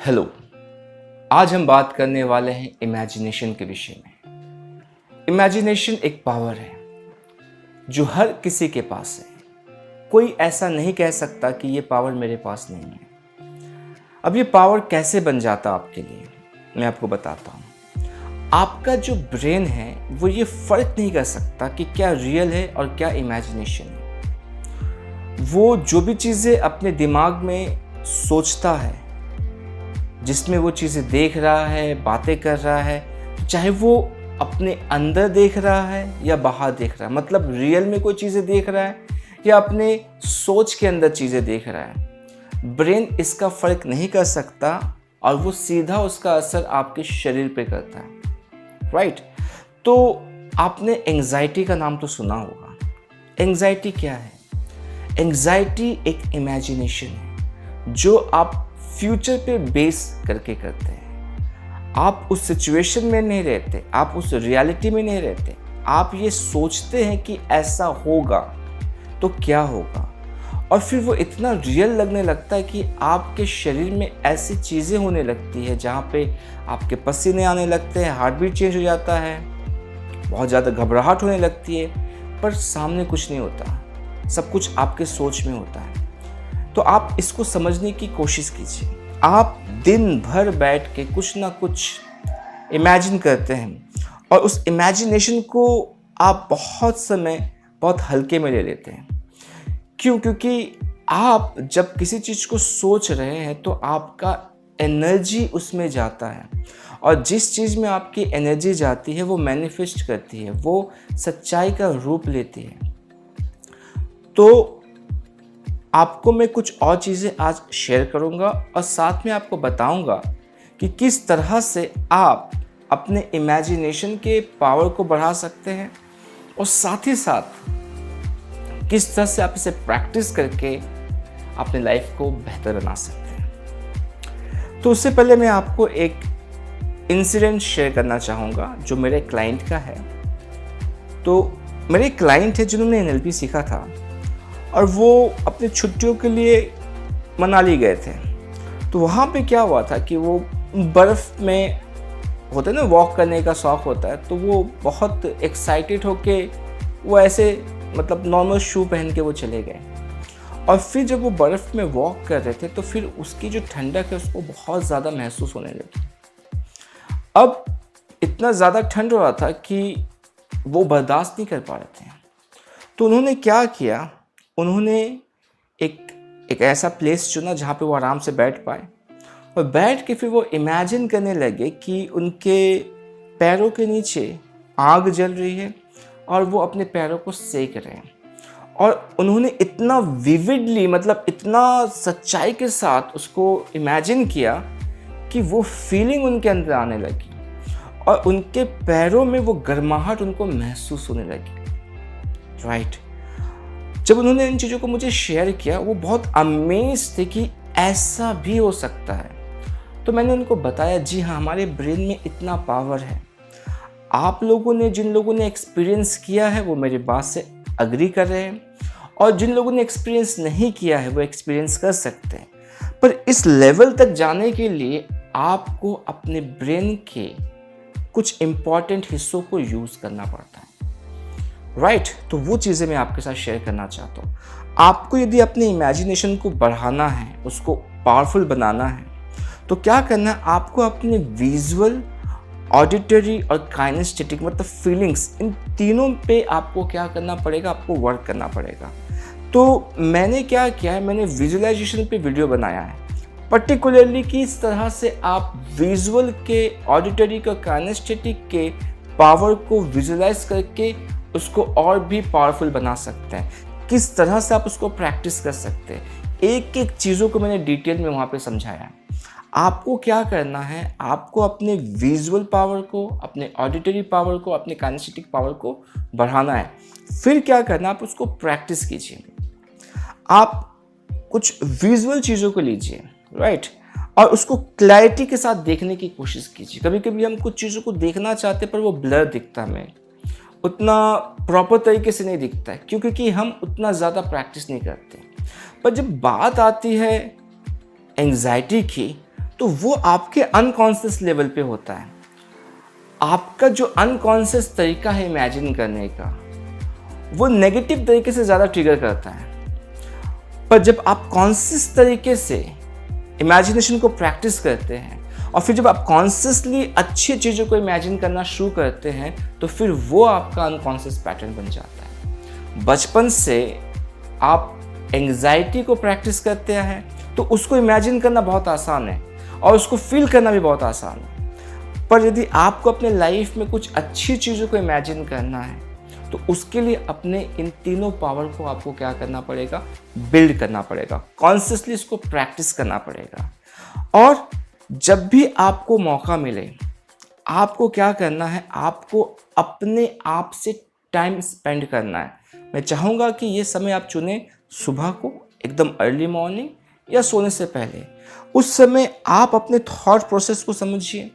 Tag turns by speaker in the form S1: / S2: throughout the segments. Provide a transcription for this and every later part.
S1: Hello. आज हम बात करने वाले हैं इमेजिनेशन के विषय में। इमेजिनेशन एक पावर है जो हर किसी के पास है। कोई ऐसा नहीं कह सकता कि ये पावर मेरे पास नहीं है। अब ये पावर कैसे बन जाता आपके लिए, मैं आपको बताता हूँ। आपका जो ब्रेन है वो ये फर्क नहीं कर सकता कि क्या रियल है और क्या इमेजिनेशन है। वो जो भी चीज़ें अपने दिमाग में सोचता है, जिसमें वो चीज़ें देख रहा है, बातें कर रहा है, चाहे वो अपने अंदर देख रहा है या बाहर देख रहा है, मतलब रियल में कोई चीज़ें देख रहा है या अपने सोच के अंदर चीज़ें देख रहा है, ब्रेन इसका फ़र्क नहीं कर सकता और वो सीधा उसका असर आपके शरीर पे करता है। राइट। तो आपने एंग्जाइटी का नाम तो सुना होगा। एंग्जाइटी क्या है? एंग्जाइटी एक इमेजिनेशन है जो आप फ्यूचर पे बेस करके करते हैं। आप उस सिचुएशन में नहीं रहते, आप उस रियलिटी में नहीं रहते, आप ये सोचते हैं कि ऐसा होगा तो क्या होगा, और फिर वो इतना रियल लगने लगता है कि आपके शरीर में ऐसी चीज़ें होने लगती है जहाँ पे आपके पसीने आने लगते हैं, हार्ट बीट चेंज हो जाता है, बहुत ज़्यादा घबराहट होने लगती है, पर सामने कुछ नहीं होता, सब कुछ आपके सोच में होता है। तो आप इसको समझने की कोशिश कीजिए। आप दिन भर बैठ के कुछ ना कुछ इमेजिन करते हैं और उस इमेजिनेशन को आप बहुत हल्के में ले लेते हैं। क्यों? क्योंकि आप जब किसी चीज़ को सोच रहे हैं तो आपका एनर्जी उसमें जाता है, और जिस चीज़ में आपकी एनर्जी जाती है वो मैनिफेस्ट करती है, वो सच्चाई का रूप लेती है। तो आपको मैं कुछ और चीज़ें आज शेयर करूंगा और साथ में आपको बताऊंगा कि किस तरह से आप अपने इमेजिनेशन के पावर को बढ़ा सकते हैं, और साथ ही साथ किस तरह से आप इसे प्रैक्टिस करके अपने लाइफ को बेहतर बना सकते हैं। तो उससे पहले मैं आपको एक इंसिडेंट शेयर करना चाहूँगा जो मेरे क्लाइंट का है। तो मेरे क्लाइंट है जिन्होंने NLP सीखा था और वो अपने छुट्टियों के लिए मनाली गए थे। तो वहाँ पे क्या हुआ था कि वो बर्फ़ में होता है ना, वॉक करने का शौक़ होता है, तो वो बहुत एक्साइटेड होके वो ऐसे मतलब नॉर्मल शू पहन के वो चले गए। और फिर जब वो बर्फ़ में वॉक कर रहे थे तो फिर उसकी जो ठंडक है उसको बहुत ज़्यादा महसूस होने लगी। अब इतना ज़्यादा ठंड हो रहा था कि वो बर्दाश्त नहीं कर पा रहे थे। तो उन्होंने क्या किया, उन्होंने एक ऐसा प्लेस चुना जहाँ पे वो आराम से बैठ पाए, और बैठ के फिर वो इमेजिन करने लगे कि उनके पैरों के नीचे आग जल रही है और वो अपने पैरों को सेक रहे हैं। और उन्होंने इतना विविडली, मतलब इतना सच्चाई के साथ उसको इमेजिन किया कि वो फीलिंग उनके अंदर आने लगी और उनके पैरों में वो गर्माहट उनको महसूस होने लगी। राइट। जब उन्होंने इन चीज़ों को मुझे शेयर किया, वो बहुत अमेज थे कि ऐसा भी हो सकता है। तो मैंने उनको बताया, जी हाँ, हमारे ब्रेन में इतना पावर है। आप लोगों ने, जिन लोगों ने एक्सपीरियंस किया है वो मेरी बात से अग्री कर रहे हैं, और जिन लोगों ने एक्सपीरियंस नहीं किया है वो एक्सपीरियंस कर सकते हैं। पर इस लेवल तक जाने के लिए आपको अपने ब्रेन के कुछ इम्पॉर्टेंट हिस्सों को यूज़ करना पड़ता है। राइट। तो वो चीज़ें मैं आपके साथ शेयर करना चाहता हूँ। आपको यदि अपने इमेजिनेशन को बढ़ाना है, उसको पावरफुल बनाना है, तो क्या करना है, आपको अपने विजुअल, ऑडिटरी और काइनेस्थेटिक मतलब फीलिंग्स, इन तीनों पे आपको क्या करना पड़ेगा, आपको वर्क करना पड़ेगा। तो मैंने क्या किया है, मैंने विजुअलाइजेशन पे वीडियो बनाया है, पर्टिकुलरली किस तरह से आप विजुअल के, ऑडिटरी के, काइनेस्थेटिक के पावर को विजुअलाइज करके उसको और भी पावरफुल बना सकते हैं, किस तरह से आप उसको प्रैक्टिस कर सकते हैं। एक एक चीज़ों को मैंने डिटेल में वहाँ पे समझाया है। आपको क्या करना है, आपको अपने विजुअल पावर को, अपने ऑडिटरी पावर को, अपने काइनेस्थेटिक पावर को बढ़ाना है। फिर क्या करना, आप उसको प्रैक्टिस कीजिए। आप कुछ विजुअल चीज़ों को लीजिए, राइट, और उसको क्लैरिटी के साथ देखने की कोशिश कीजिए। कभी कभी हम कुछ चीज़ों को देखना चाहते पर वो ब्लर दिखता है, हमें उतना प्रॉपर तरीके से नहीं दिखता है, क्योंकि हम उतना ज़्यादा प्रैक्टिस नहीं करते। पर जब बात आती है एंग्जाइटी की, तो वो आपके अनकॉन्शियस लेवल पे होता है। आपका जो अनकॉन्शियस तरीका है इमेजिन करने का, वो नेगेटिव तरीके से ज़्यादा ट्रिगर करता है। पर जब आप कॉन्शियस तरीके से इमेजिनेशन को प्रैक्टिस करते हैं और फिर जब आप कॉन्शियसली अच्छी चीज़ों को इमेजिन करना शुरू करते हैं, तो फिर वो आपका अनकॉन्शियस पैटर्न बन जाता है। बचपन से आप एंग्जाइटी को प्रैक्टिस करते हैं तो उसको इमेजिन करना बहुत आसान है और उसको फील करना भी बहुत आसान है। पर यदि आपको अपने लाइफ में कुछ अच्छी चीज़ों को इमेजिन करना है, तो उसके लिए अपने इन तीनों पावर को आपको क्या करना पड़ेगा, बिल्ड करना पड़ेगा, कॉन्शियसली इसको प्रैक्टिस करना पड़ेगा। और जब भी आपको मौका मिले, आपको क्या करना है, आपको अपने आप से टाइम स्पेंड करना है। मैं चाहूँगा कि ये समय आप चुनें सुबह को, एकदम अर्ली मॉर्निंग या सोने से पहले। उस समय आप अपने थॉट प्रोसेस को समझिए।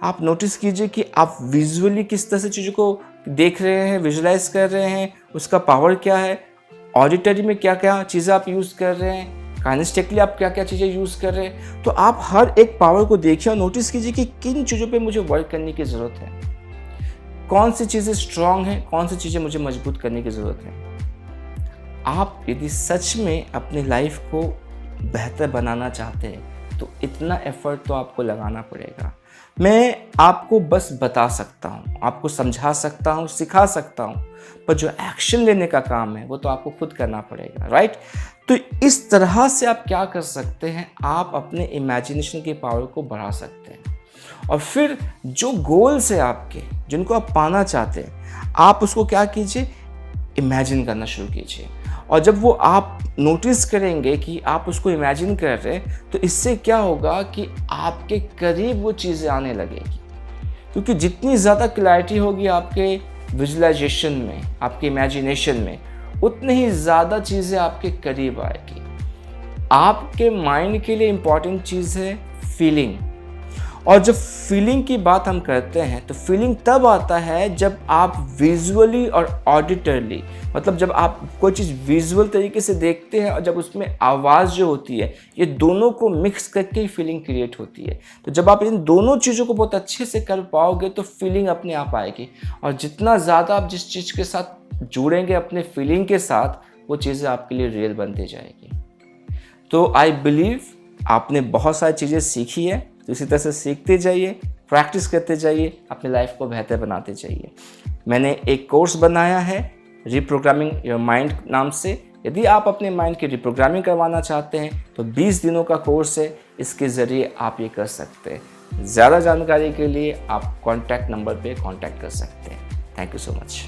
S1: आप नोटिस कीजिए कि आप विजुअली किस तरह से चीज़ों को देख रहे हैं, विजुलाइज कर रहे हैं, उसका पावर क्या है, ऑडिटरी में क्या क्या चीज़ें आप यूज़ कर रहे हैं, काइनेस्टिकली आप क्या क्या चीज़ें यूज़ कर रहे हैं। तो आप हर एक पावर को देखिए और नोटिस कीजिए कि किन चीज़ों पे मुझे वर्क करने की ज़रूरत है, कौन सी चीज़ें स्ट्रांग हैं, कौन सी चीज़ें मुझे मजबूत करने की ज़रूरत है। आप यदि सच में अपनी लाइफ को बेहतर बनाना चाहते हैं तो इतना एफर्ट तो आपको लगाना पड़ेगा। मैं आपको बस बता सकता हूँ, आपको समझा सकता हूँ, सिखा सकता हूँ, पर जो एक्शन लेने का काम है वो तो आपको खुद करना पड़ेगा, राइट। तो इस तरह से आप क्या कर सकते हैं, आप अपने इमेजिनेशन की पावर को बढ़ा सकते हैं। और फिर जो गोल्स है आपके, जिनको आप पाना चाहते हैं, आप उसको क्या कीजिए, इमेजिन करना शुरू कीजिए। और जब वो आप नोटिस करेंगे कि आप उसको इमेजिन कर रहे हैं, तो इससे क्या होगा कि आपके करीब वो चीज़ें आने लगेगी। क्योंकि जितनी ज़्यादा क्लैरिटी होगी आपके विजुअलाइजेशन में, आपके इमेजिनेशन में, उतनी ही ज़्यादा चीज़ें आपके करीब आएगी। आपके माइंड के लिए इम्पॉर्टेंट चीज़ है फीलिंग। और जब फीलिंग की बात हम करते हैं तो फीलिंग तब आता है जब आप विजुअली और ऑडिटरली, मतलब जब आप कोई चीज़ विजुअल तरीके से देखते हैं और जब उसमें आवाज़ जो होती है, ये दोनों को मिक्स करके ही फीलिंग क्रिएट होती है। तो जब आप इन दोनों चीज़ों को बहुत अच्छे से कर पाओगे तो फीलिंग अपने आप आएगी। और जितना ज़्यादा आप जिस चीज़ के साथ जुड़ेंगे अपने फीलिंग के साथ, वो चीज़ें आपके लिए रियल बनती जाएगी। तो आई बिलीव आपने बहुत सारी चीज़ें सीखी है, तो इसी तरह से सीखते जाइए, प्रैक्टिस करते जाइए, अपनी लाइफ को बेहतर बनाते जाइए। मैंने एक कोर्स बनाया है रीप्रोग्रामिंग योर माइंड नाम से। यदि आप अपने माइंड की रीप्रोग्रामिंग करवाना चाहते हैं तो 20 दिनों का कोर्स है, इसके ज़रिए आप ये कर सकते हैं। ज़्यादा जानकारी के लिए आप कॉन्टैक्ट नंबर पे कॉन्टैक्ट कर सकते हैं। Thank you so much.